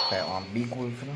Phải on big wolf nữa.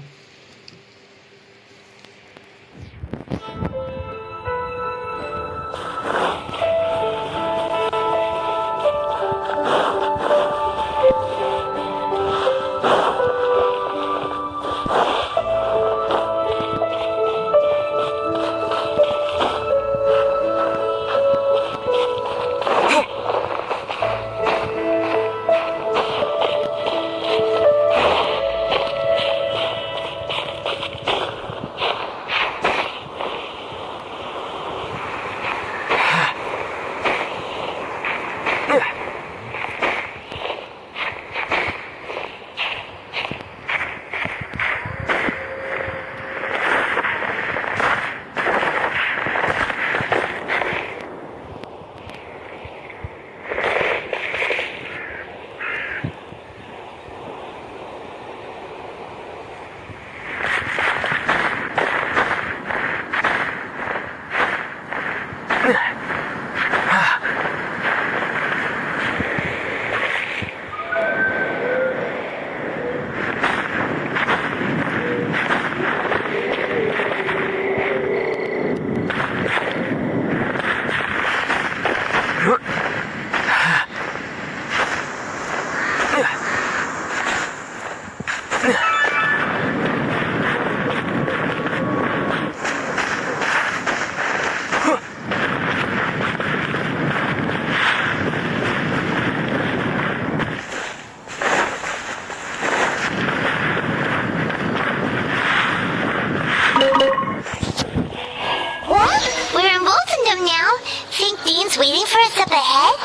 Waiting for us up ahead?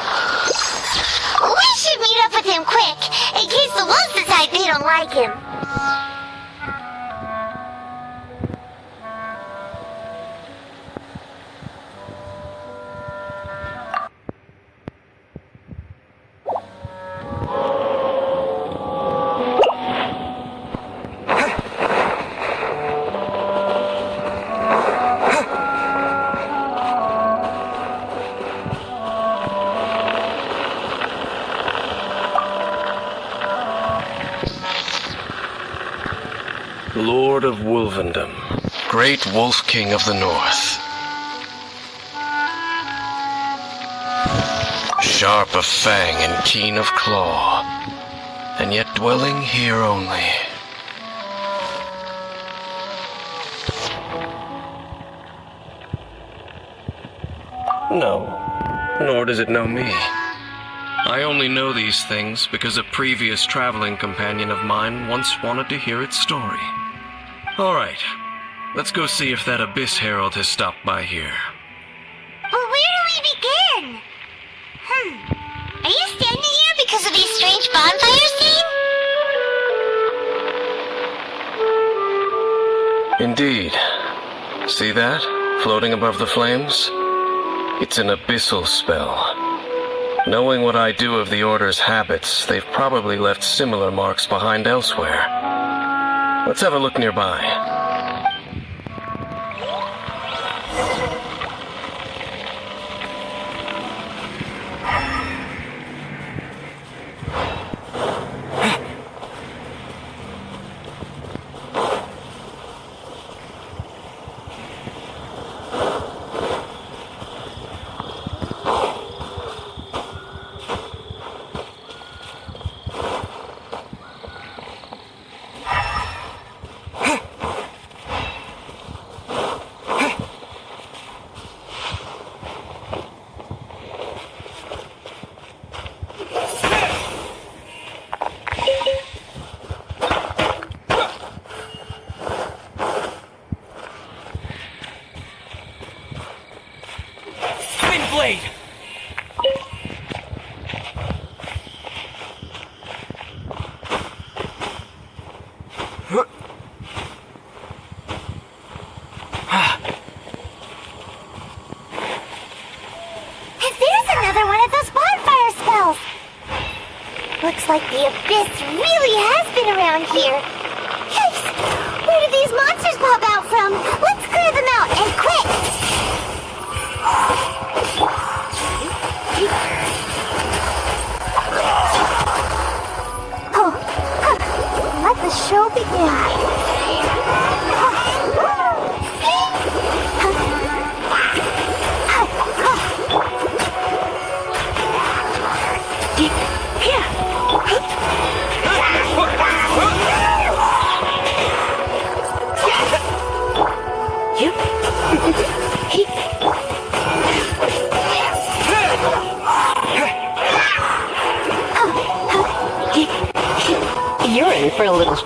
We should meet up with him quick, in case the wolves decide they don't like him. Lord of Wolvendom, Great Wolf King of the North. Sharp of fang and keen of claw, and yet dwelling here only. No, nor does it know me. I only know these things because a previous traveling companion of mine once wanted to hear its story. All right, let's go see if that Abyss Herald has stopped by here. Well, where do we begin? Are you standing here because of these strange bonfires seen? Indeed. See that, floating above the flames? It's an abyssal spell. Knowing what I do of the Order's habits, they've probably left similar marks behind elsewhere. Let's have a look nearby. There's another one of those bonfire spells. Looks like the abyss really has been around here. Yikes! Where do these monsters pop out from? Let's clear them out, and quick! Oh, let the show begin. You're in for a little...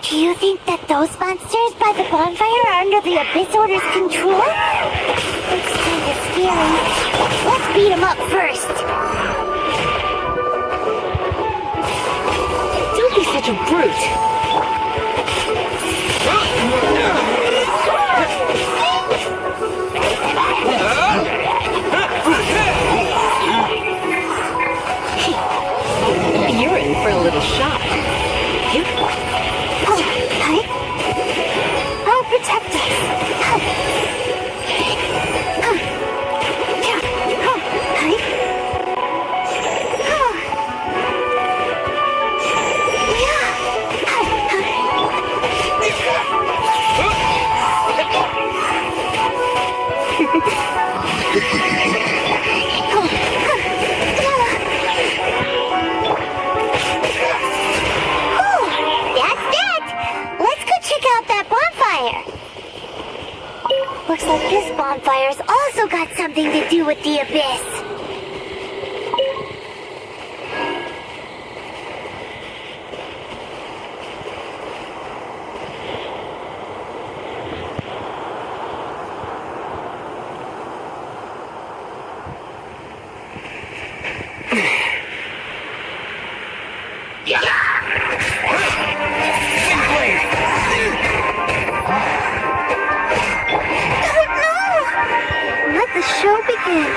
Do you think that those monsters by the bonfire are under the Abyss Order's control? Looks kinda scary. Let's beat them up first. Don't be such a brute. You're in for a little shock. I'll protect us. Looks like this bonfire's also got something to do with the abyss. Let the show begin.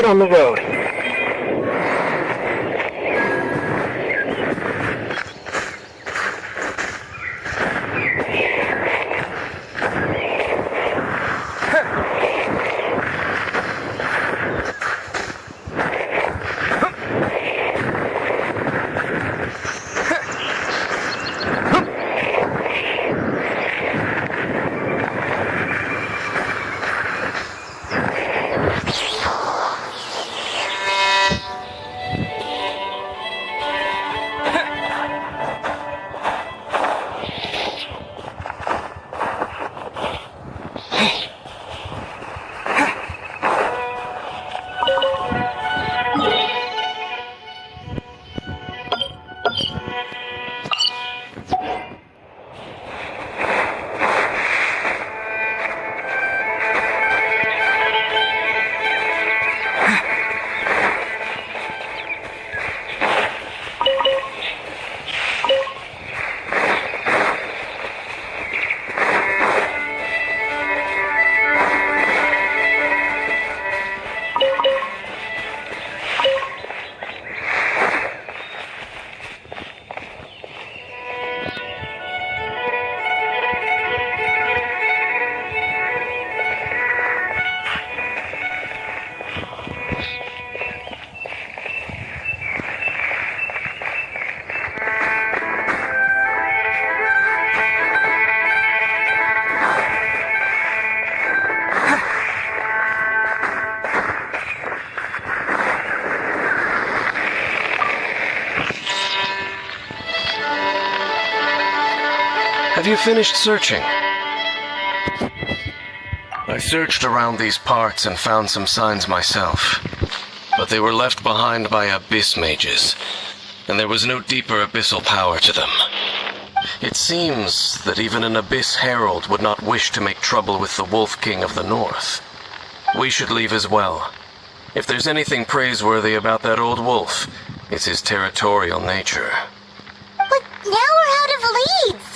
out on the road. Have you finished searching? I searched around these parts and found some signs myself, but they were left behind by abyss mages, and there was no deeper abyssal power to them. It seems that even an abyss herald would not wish to make trouble with the Wolf King of the North. We should leave as well. If there's anything praiseworthy about that old wolf, it's his territorial nature. But now we're out of leads.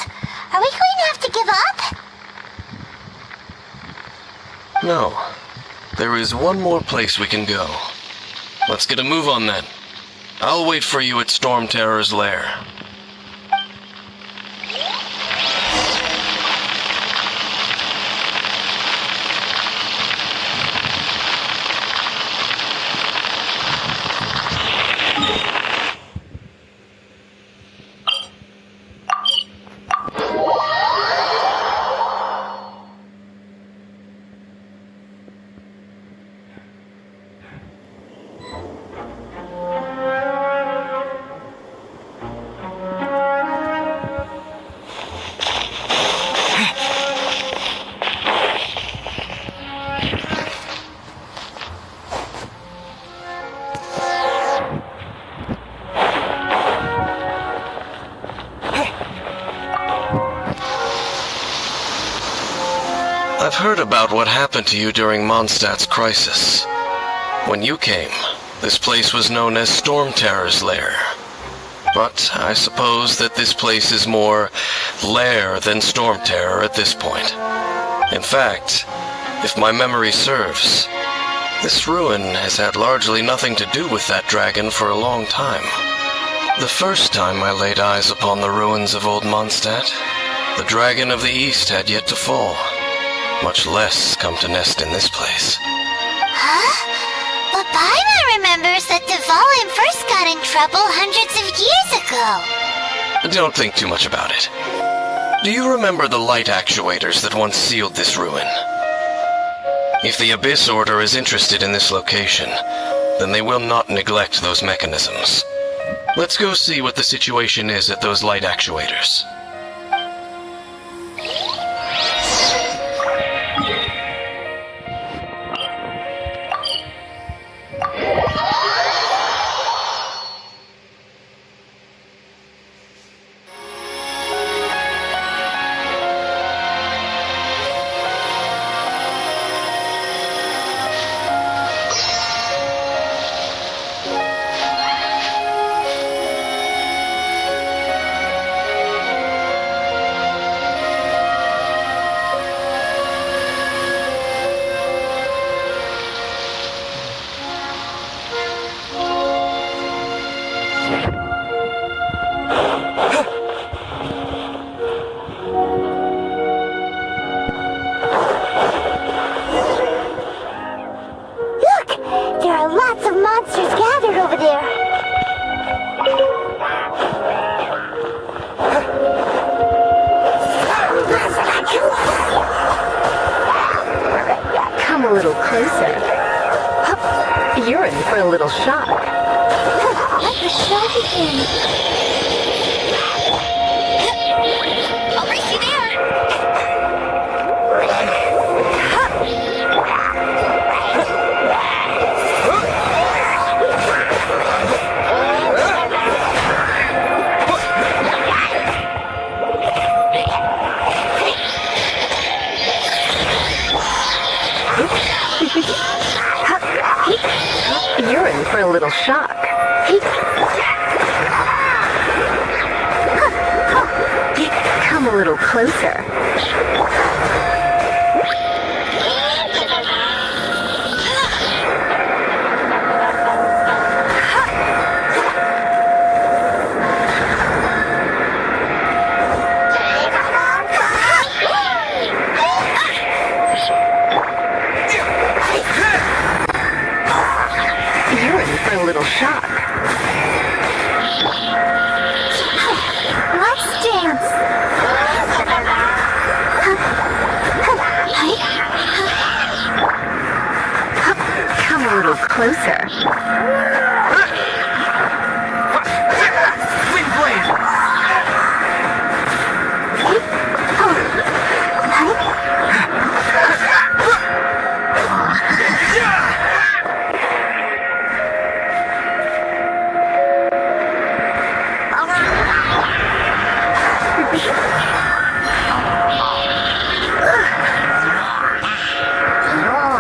Are we going to have to give up? No. There is one more place we can go. Let's get a move on then. I'll wait for you at Storm Terror's lair. I've heard about what happened to you during Mondstadt's crisis. When you came, this place was known as Storm Terror's lair. But I suppose that this place is more lair than Storm Terror at this point. In fact, if my memory serves, this ruin has had largely nothing to do with that dragon for a long time. The first time I laid eyes upon the ruins of old Mondstadt, the dragon of the East had yet to fall, much less come to nest in this place. Huh? But Paimon remembers that Dvalin first got in trouble hundreds of years ago. Don't think too much about it. Do you remember the light actuators that once sealed this ruin? If the Abyss Order is interested in this location, then they will not neglect those mechanisms. Let's go see what the situation is at those light actuators. little shock. Let the show begin. I'll race you there. You're in for a little shock. Come a little closer. You're in for a little shock. Let's dance. Come a little closer. Wind blade!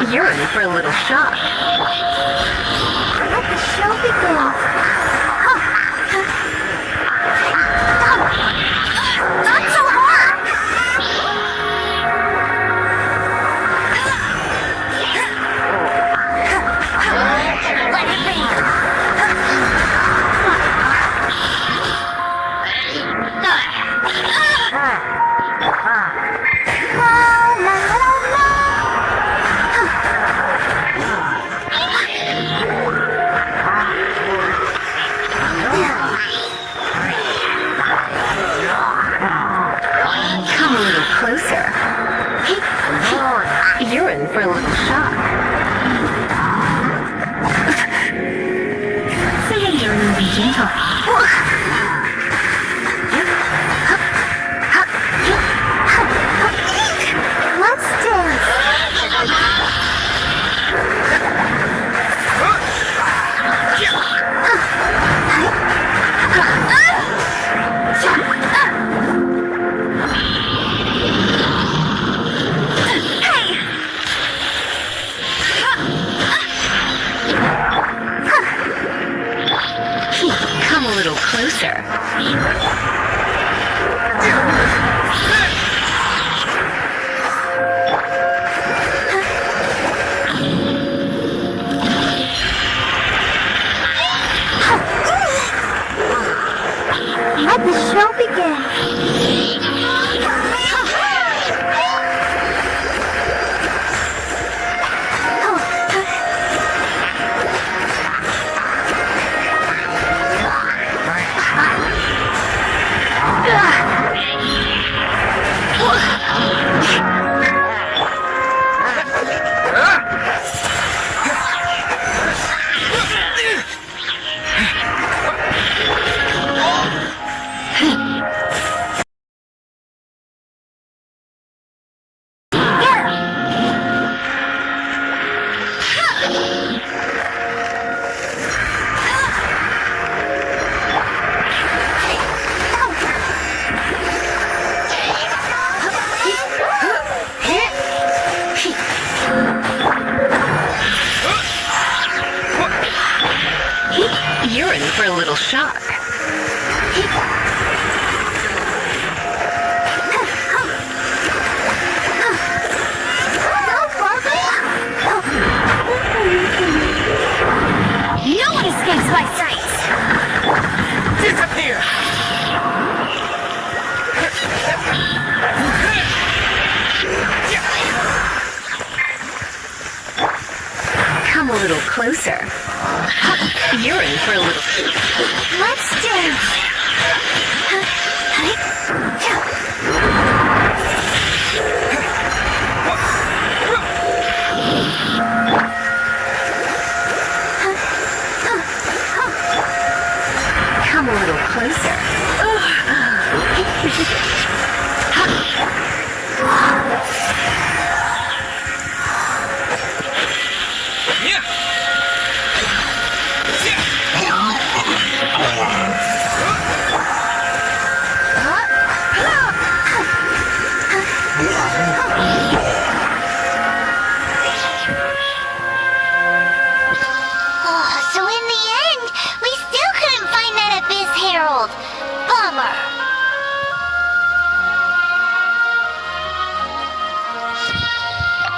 You're in for a little shock. Let the show begin. Not so hard. Let it be. Come a little closer. You're in for a little shock. Surrender and be gentle. Let's dance. Come a little closer. Let the show begin. You're in for a little shock. No one escapes my sight. Disappear! Come a little closer. You're in for a little... Let's dance.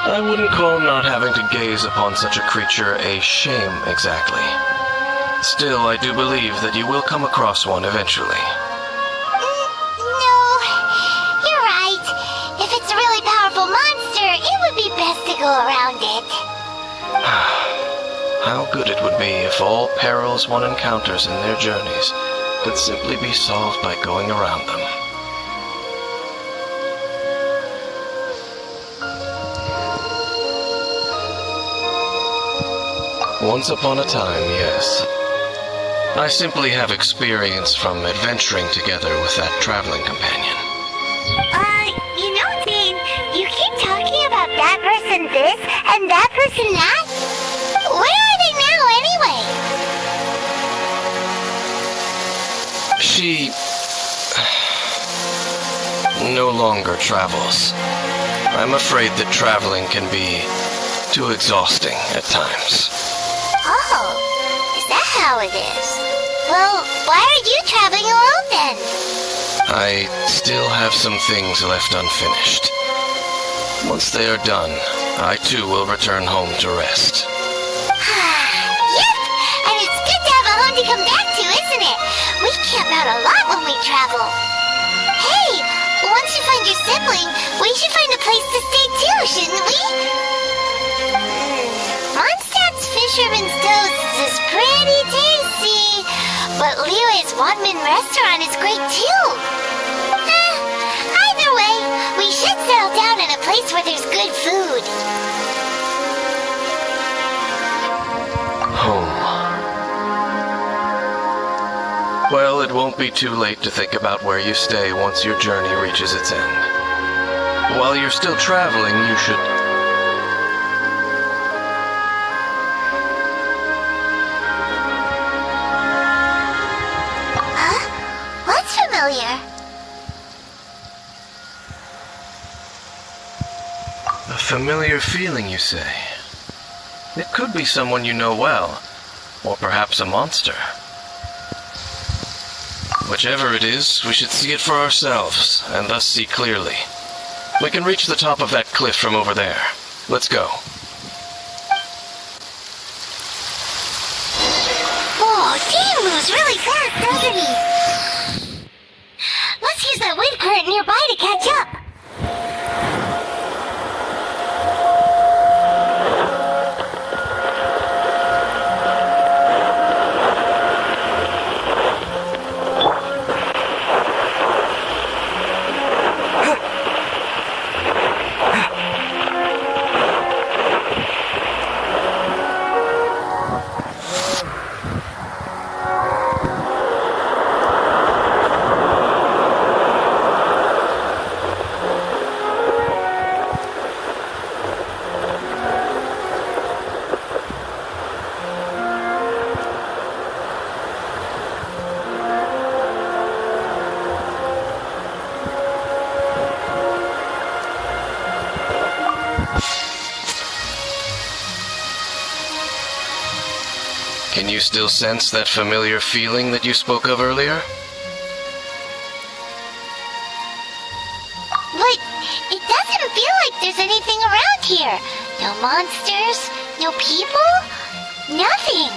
I wouldn't call not having to gaze upon such a creature a shame exactly. Still, I do believe that you will come across one eventually. No, you're right. If it's a really powerful monster, it would be best to go around it. How good it would be if all perils one encounters in their journeys could simply be solved by going around them. Once upon a time, yes. I simply have experience from adventuring together with that traveling companion. You know, Dean, you keep talking about that person this and that person that. Where are they now, anyway? She no longer travels. I'm afraid that traveling can be too exhausting at times. Oh, is that how it is? Well, why are you traveling alone then? I still have some things left unfinished. Once they are done, I too will return home to rest. Yep, and it's good to have a home to come back to, isn't it? We camp out a lot when we travel. Hey, once you find your sibling, we should find a place to stay too, shouldn't we? Mondstadt's Fisherman's Toast is pretty tasty, but Liyue's Wanmin restaurant is great too. Either way, we should settle down in a place where there's good food. Home. Well, it won't be too late to think about where you stay once your journey reaches its end. While you're still traveling, you should... What's familiar? A familiar feeling, you say? It could be someone you know well, or perhaps a monster. Whichever it is, we should see it for ourselves, and thus see clearly. We can reach the top of that cliff from over there. Let's go. Oh, Dean moves really fast, doesn't he? Let's use that wind current nearby to catch up. Can you still sense that familiar feeling that you spoke of earlier? But it doesn't feel like there's anything around here. No monsters, no people, nothing.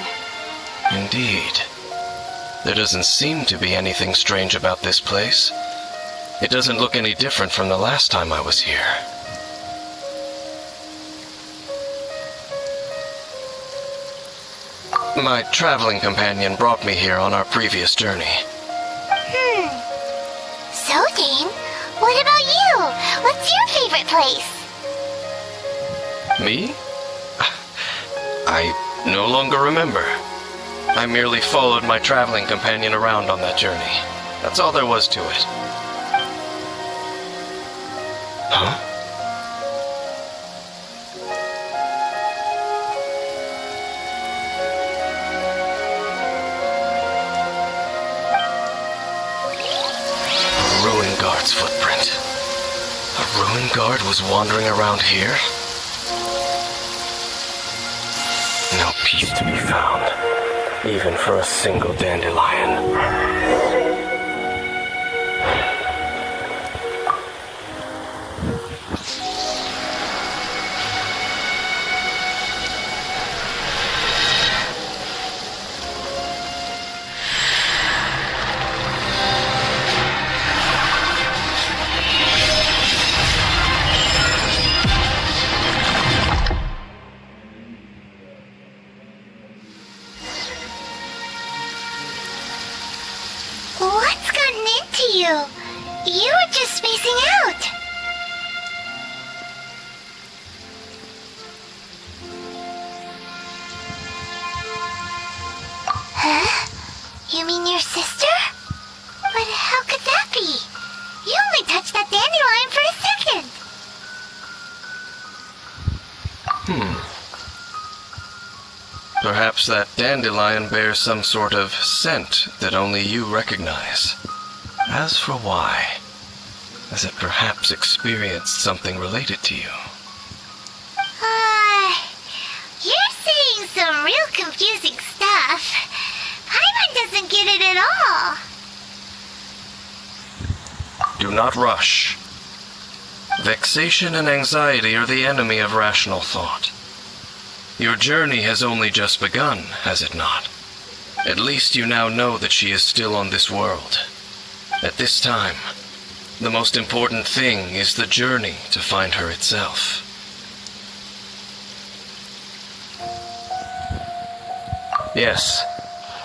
Indeed. There doesn't seem to be anything strange about this place. It doesn't look any different from the last time I was here. My traveling companion brought me here on our previous journey. So, Dean, what about you? What's your favorite place? Me? I no longer remember. I merely followed my traveling companion around on that journey. That's all there was to it. Huh? Ruin Guard's footprint. A Ruin Guard was wandering around here? No peace to be found, even for a single dandelion. You were just spacing out. Huh? You mean your sister? But how could that be? You only touched that dandelion for a second. Perhaps that dandelion bears some sort of scent that only you recognize. As for why, has it perhaps experienced something related to you? You're saying some real confusing stuff. Paimon doesn't get it at all. Do not rush. Vexation and anxiety are the enemy of rational thought. Your journey has only just begun, has it not? At least you now know that she is still on this world. At this time, the most important thing is the journey to find her itself. Yes,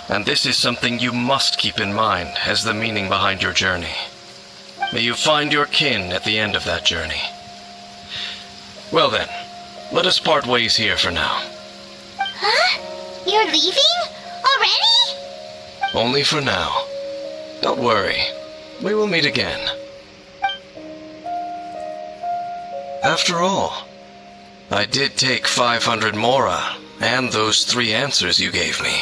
and this is something you must keep in mind as the meaning behind your journey. May you find your kin at the end of that journey. Well then, let us part ways here for now. Huh? You're leaving? Already? Only for now. Don't worry, we will meet again. After all, I did take 500 mora and those 3 answers you gave me.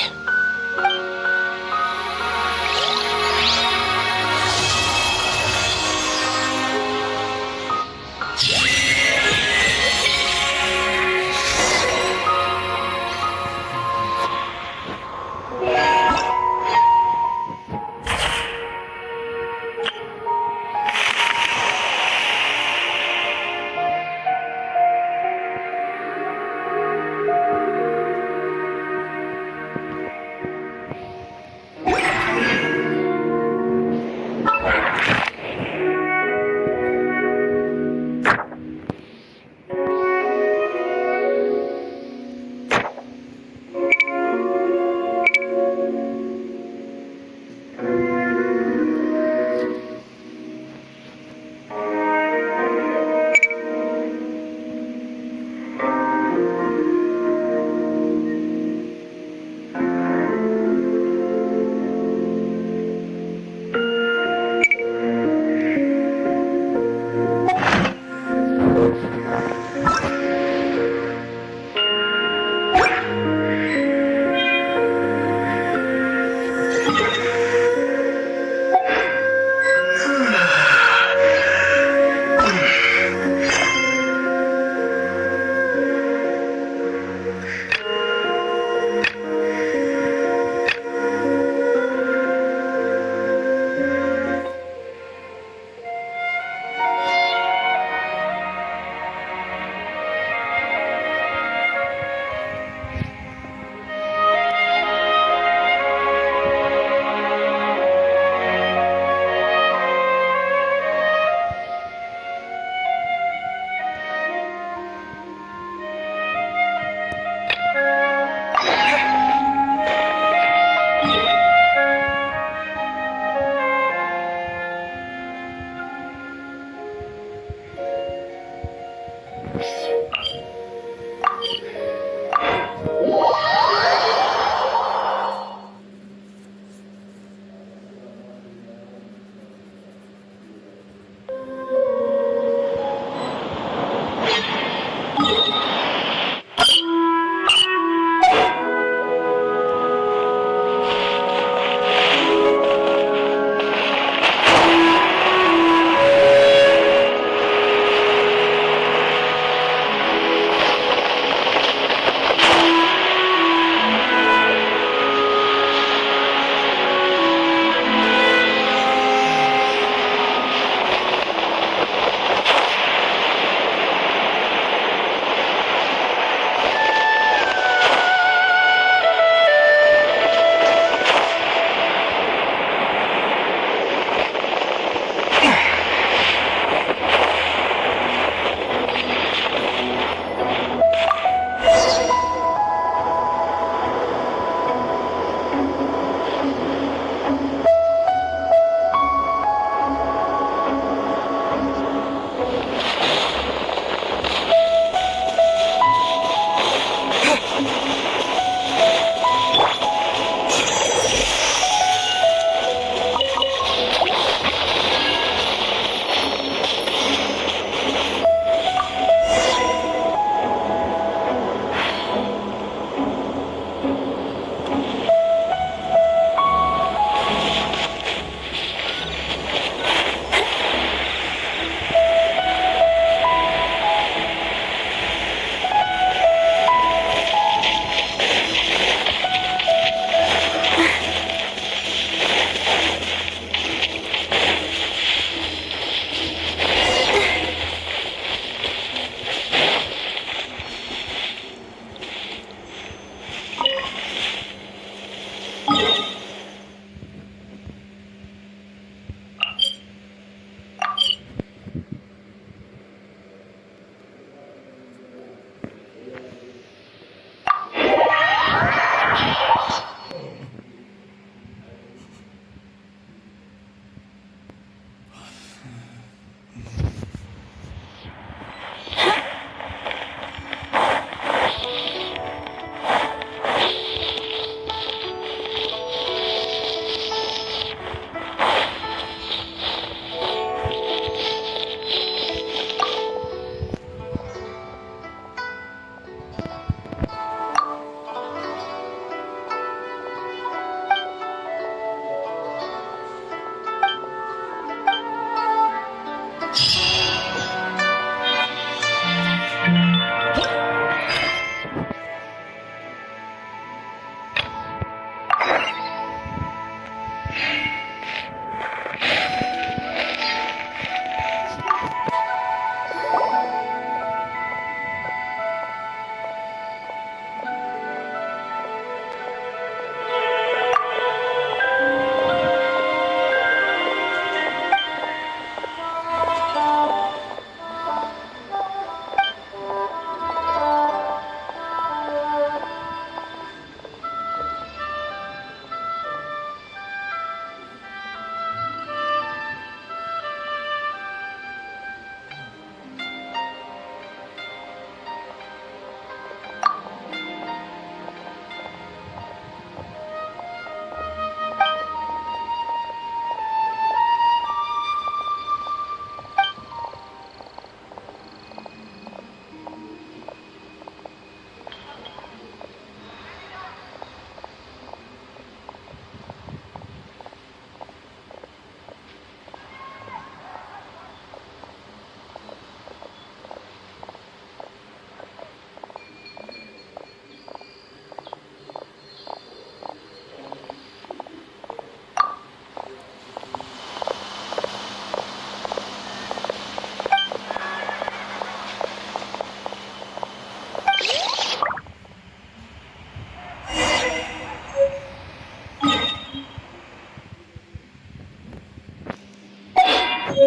Go,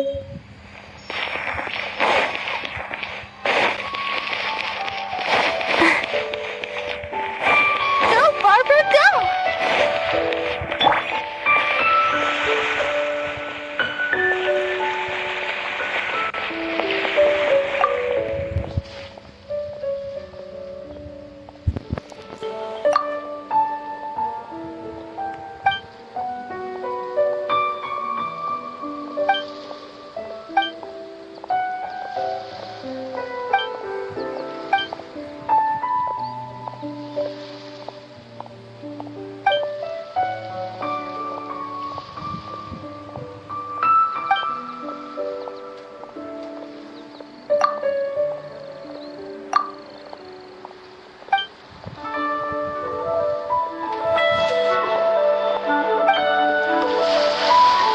Barbara, go!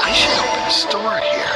I should open a store here.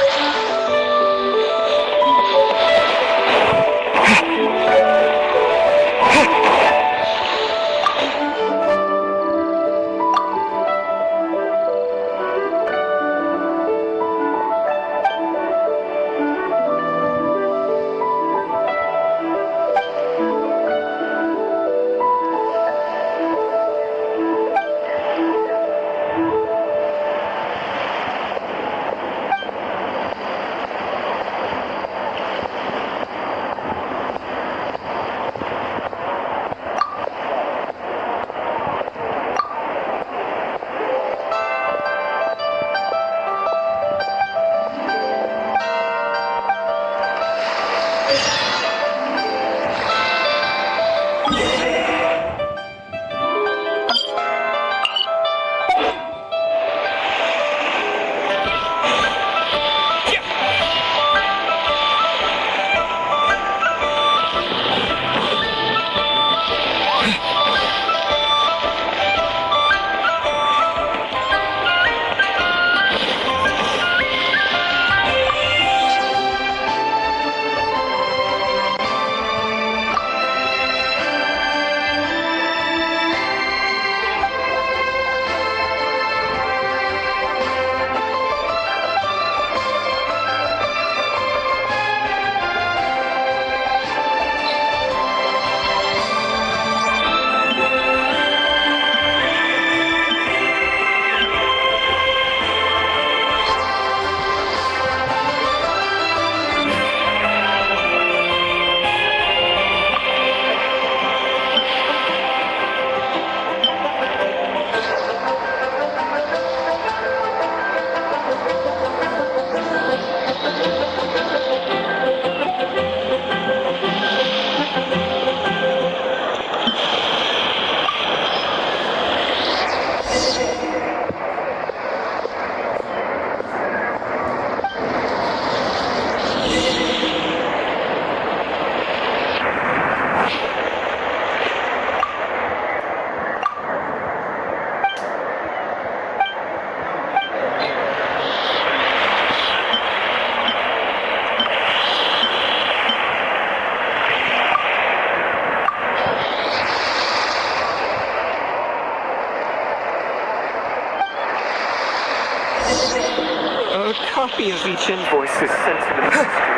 A copy of each invoice is sent to the ministry.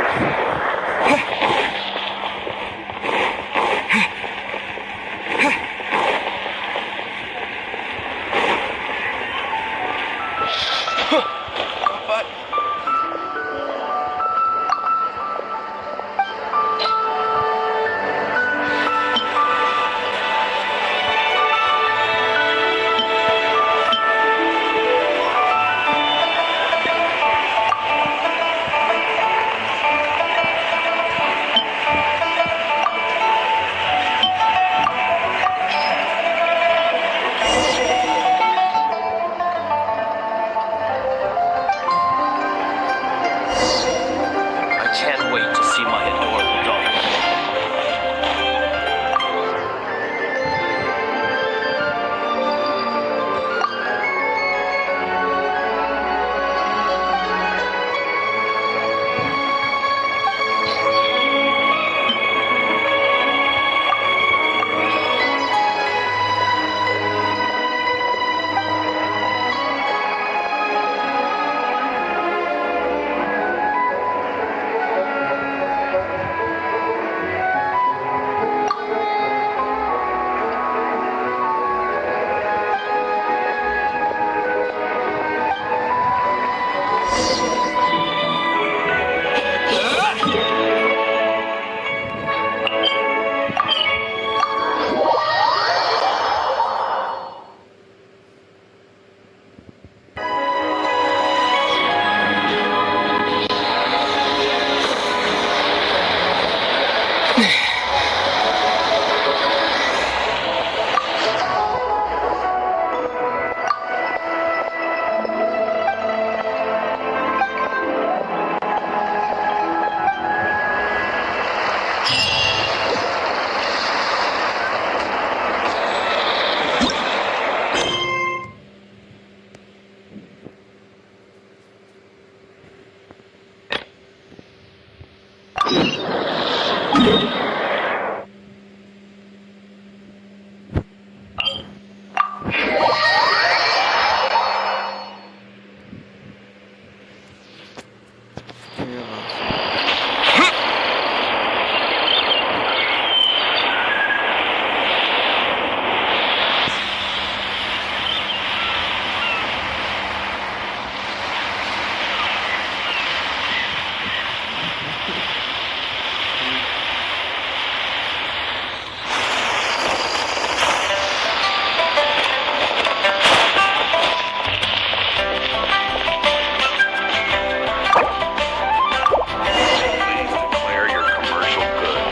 Please declare your commercial goods.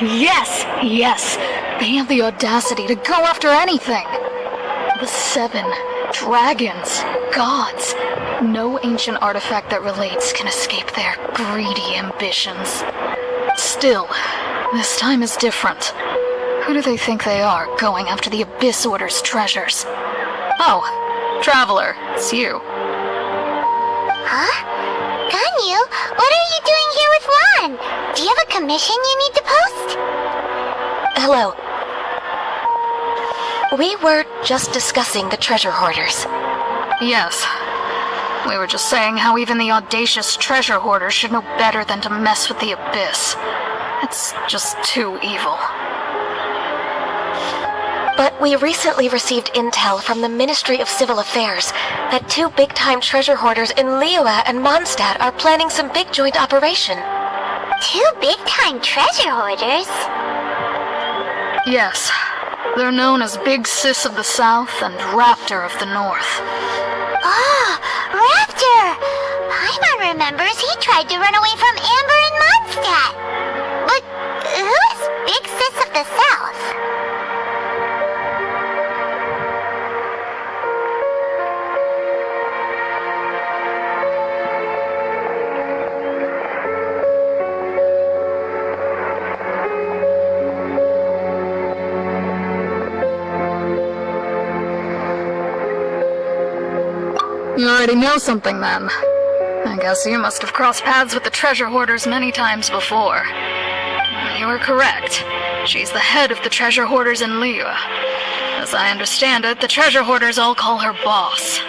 Yes, yes. They have the audacity to go after anything. The 7 dragons, gods. No ancient artifact that relates can escape their greedy ambitions. Still, this time is different. Who do they think they are, going after the Abyss Order's treasures? Oh, Traveler, it's you. Huh? Ganyu, what are you doing here with Ron? Do you have a commission you need to post? Hello. We were just discussing the treasure hoarders. Yes. We were just saying how even the audacious treasure hoarders should know better than to mess with the Abyss. It's just too evil. But we recently received intel from the Ministry of Civil Affairs that 2 big-time treasure hoarders in Liyue and Mondstadt are planning some big joint operation. 2 big-time treasure hoarders? Yes. They're known as Big Sis of the South and Raptor of the North. Oh, Raptor! Paimon remembers he tried to run away from Amber in Mondstadt. But who is Big Sis of the South? You already know something then. I guess you must have crossed paths with the treasure hoarders many times before. You were correct. She's the head of the treasure hoarders in Liyue. As I understand it, the treasure hoarders all call her boss.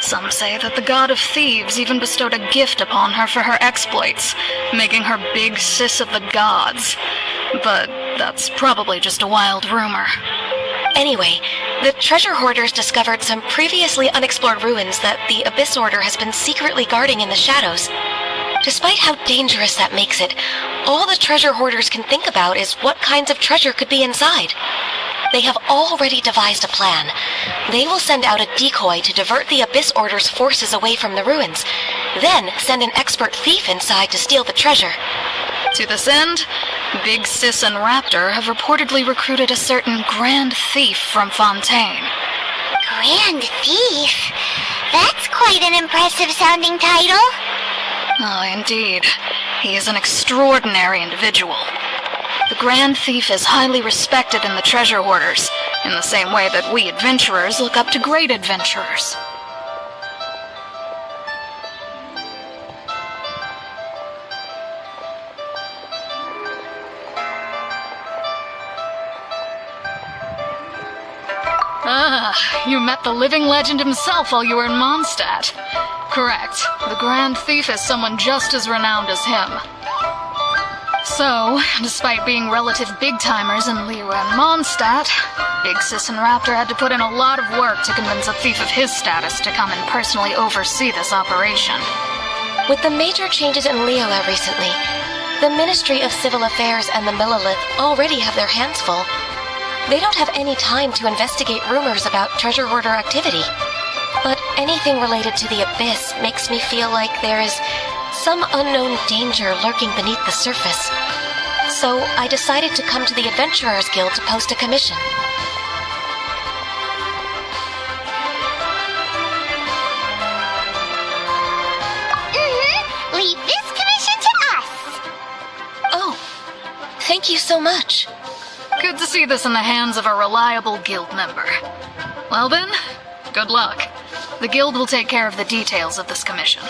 Some say that the god of thieves even bestowed a gift upon her for her exploits, making her Big Sis of the gods. But that's probably just a wild rumor. Anyway, the treasure hoarders discovered some previously unexplored ruins that the Abyss Order has been secretly guarding in the shadows. Despite how dangerous that makes it, all the treasure hoarders can think about is what kinds of treasure could be inside. They have already devised a plan. They will send out a decoy to divert the Abyss Order's forces away from the ruins, then send an expert thief inside to steal the treasure. To this end, Big Sis and Raptor have reportedly recruited a certain Grand Thief from Fontaine. Grand Thief? That's quite an impressive sounding title. Oh, indeed. He is an extraordinary individual. The Grand Thief is highly respected in the treasure hoarders, in the same way that we adventurers look up to great adventurers. Ah, you met the living legend himself while you were in Mondstadt. Correct. The Grand Thief is someone just as renowned as him. So, despite being relative big-timers in Liyue and Mondstadt, Big Sis and Raptor had to put in a lot of work to convince a thief of his status to come and personally oversee this operation. With the major changes in Liyue recently, the Ministry of Civil Affairs and the Millelith already have their hands full. They don't have any time to investigate rumors about treasure hoarder activity. But anything related to the Abyss makes me feel like there is some unknown danger lurking beneath the surface. So I decided to come to the Adventurers Guild to post a commission. Leave this commission to us! Oh, thank you so much. Good to see this in the hands of a reliable guild member. Well then, good luck. The guild will take care of the details of this commission.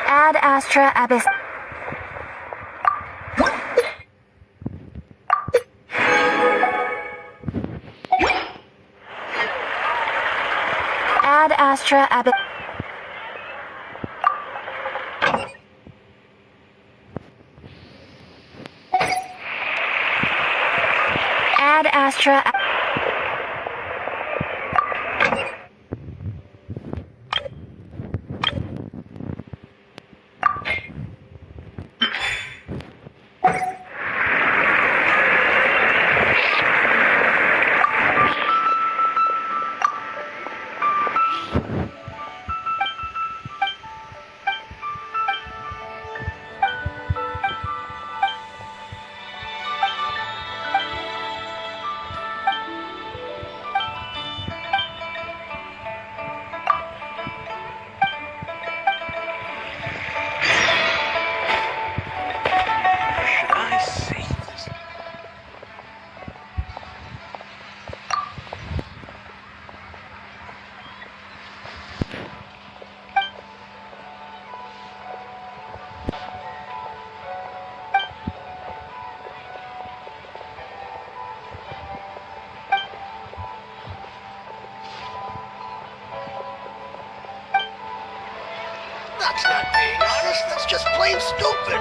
Ad Astra Abyss. Ad Astra Abyss. Ad Astra. Should I say this? That's not being honest, that's just plain stupid.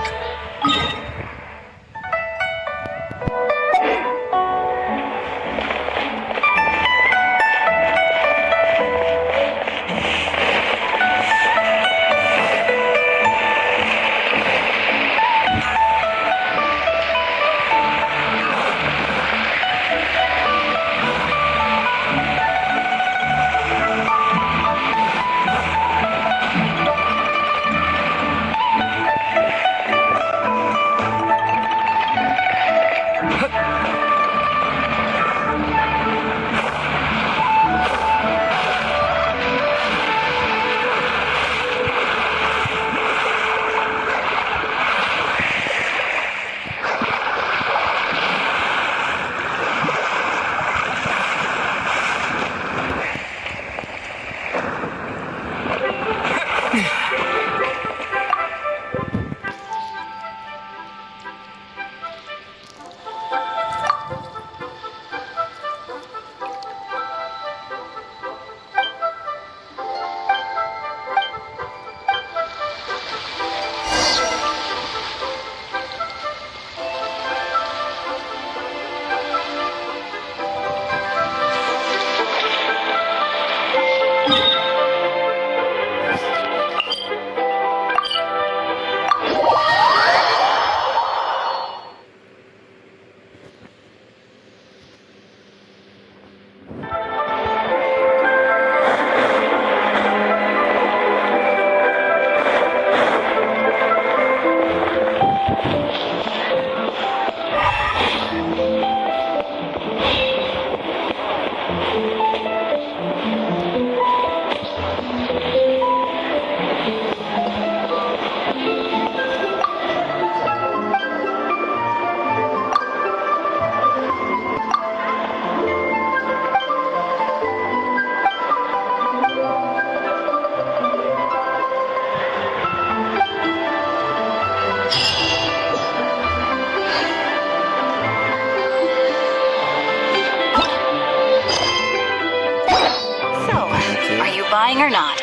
Are you buying or not?